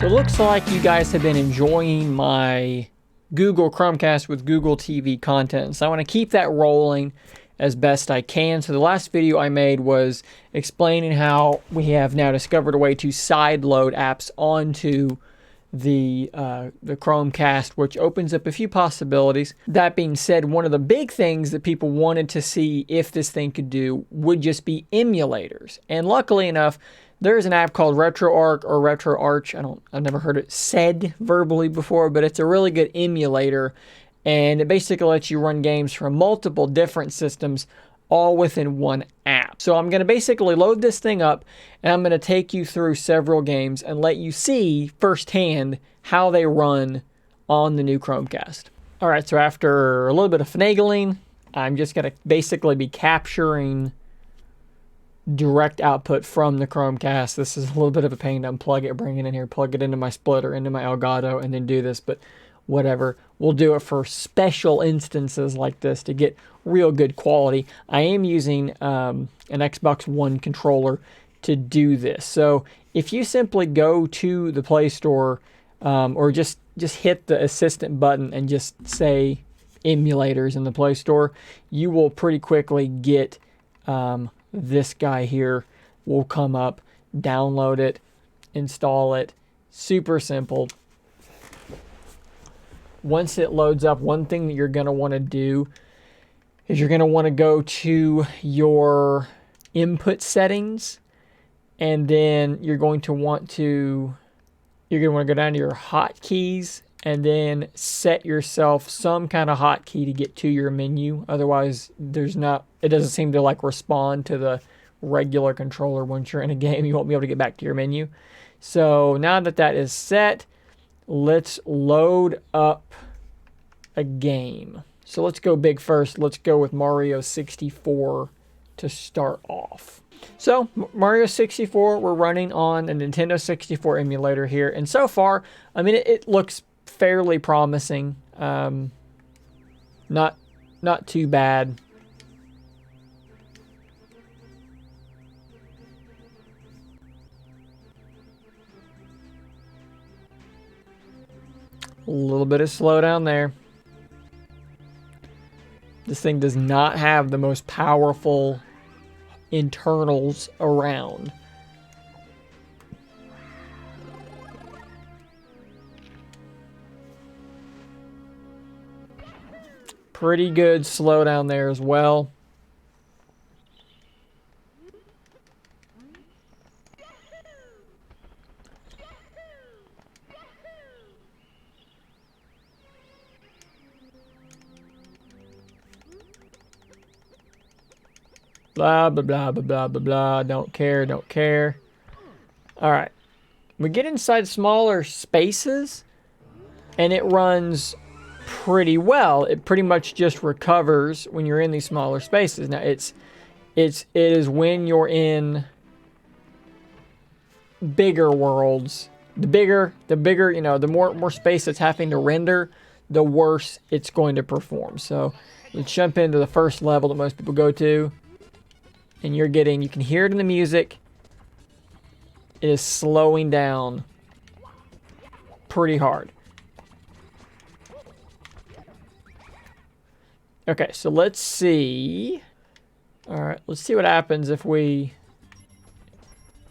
So it looks like you guys have been enjoying my Google Chromecast with Google TV content. So I want to keep that rolling as best I can. So the last video I made was explaining how we have now discovered a way to sideload apps onto the Chromecast, which opens up a few possibilities. That being said, one of the big things that people wanted to see if this thing could do would just be emulators. And luckily enough, there's an app called RetroArch or RetroArch. I've never heard it said verbally before, but it's a really good emulator. And it basically lets you run games from multiple different systems all within one app. So I'm going to basically load this thing up and I'm going to take you through several games and let you see firsthand how they run on the new Chromecast. All right, so after a little bit of finagling, I'm just going to basically be capturing direct output from the Chromecast. This is a little bit of a pain to unplug it, bring it in here, plug it into my splitter, into my Elgato, and then do this, but whatever. We'll do it for special instances like this to get real good quality. I am using an Xbox One controller to do this. So if you simply go to the Play Store or just hit the assistant button and just say emulators in the Play Store, you will pretty quickly get this guy here will come up. Download it, install it. Super simple. Once it loads up, one thing that you're going to want to do is you're going to want to go to your input settings, and then you're going to want to go down to your hotkeys and then set yourself some kind of hotkey to get to your menu. Otherwise, it doesn't seem to like respond to the regular controller once you're in a game. You won't be able to get back to your menu. So now that that is set, let's load up a game. So let's go big first. Let's go with Mario 64 to start off. So Mario 64, we're running on a Nintendo 64 emulator here. And so far, I mean, it looks fairly promising. Not too bad. A little bit of slowdown there. This thing does not have the most powerful internals around. Pretty good slowdown there as well. Blah, blah, blah, blah, blah, blah, blah. Don't care, don't care. All right. We get inside smaller spaces, and it runs pretty well. It pretty much just recovers when you're in these smaller spaces. Now, it is when you're in bigger worlds. The bigger, you know, the more space it's having to render, the worse it's going to perform. So let's jump into the first level that most people go to. And you can hear it in the music. It is slowing down pretty hard. Okay, so let's see. All right, let's see what happens if we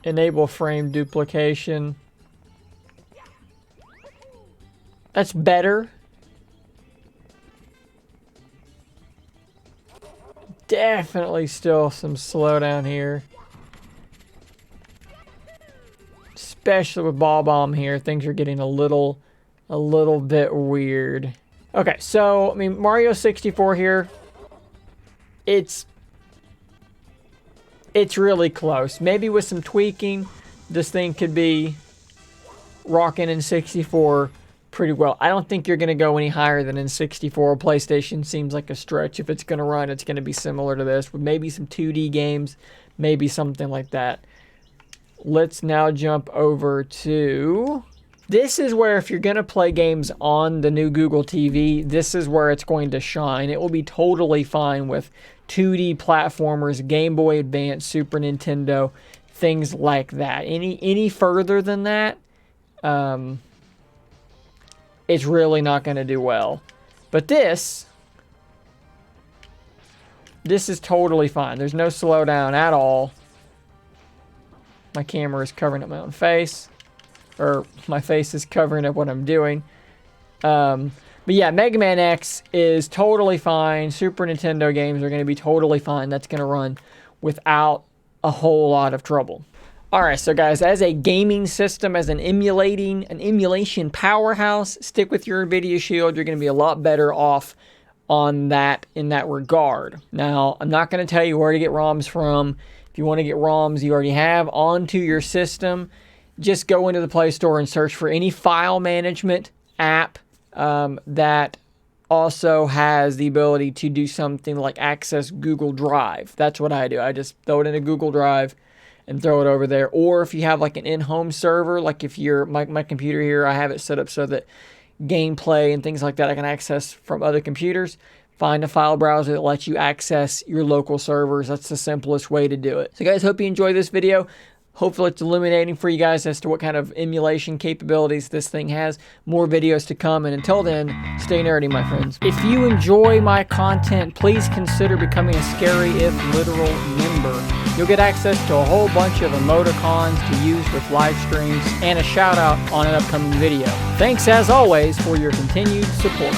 enable frame duplication. That's better. Definitely still some slowdown here. Especially with Ball Bomb here, things are getting a little bit weird. Okay, so I mean Mario 64 here, it's really close. Maybe with some tweaking, this thing could be rocking in 64 pretty well. I don't think you're going to go any higher than in 64. PlayStation seems like a stretch. If it's going to run, it's going to be similar to this with maybe some 2D games, maybe something like that. Let's now jump over to... This is where if you're going to play games on the new Google TV, this is where it's going to shine. It will be totally fine with 2D platformers, Game Boy Advance, Super Nintendo, things like that. Any further than that, it's really not going to do well. But this is totally fine. There's no slowdown at all. My camera is covering up my own face. Or my face is covering up what I'm doing. But yeah, Mega Man X is totally fine. Super Nintendo games are going to be totally fine. That's going to run without a whole lot of trouble. Alright, so guys, as a gaming system, as an emulation powerhouse, stick with your NVIDIA Shield. You're going to be a lot better off on that in that regard. Now, I'm not going to tell you where to get ROMs from. If you want to get ROMs you already have onto your system, just go into the Play Store and search for any file management app that also has the ability to do something like access Google Drive. That's what I do. I just throw it in a Google Drive and throw it over there. Or if you have like an in-home server, like if you're my computer here, I have it set up so that gameplay and things like that I can access from other computers. Find a file browser that lets you access your local servers. That's the simplest way to do it. So guys, hope you enjoyed this video. Hopefully it's illuminating for you guys as to what kind of emulation capabilities this thing has. More videos to come, and until then, stay nerdy, my friends. If you enjoy my content, please consider becoming a Scary If Literal member. You'll get access to a whole bunch of emoticons to use with live streams and a shout out on an upcoming video. Thanks as always for your continued support.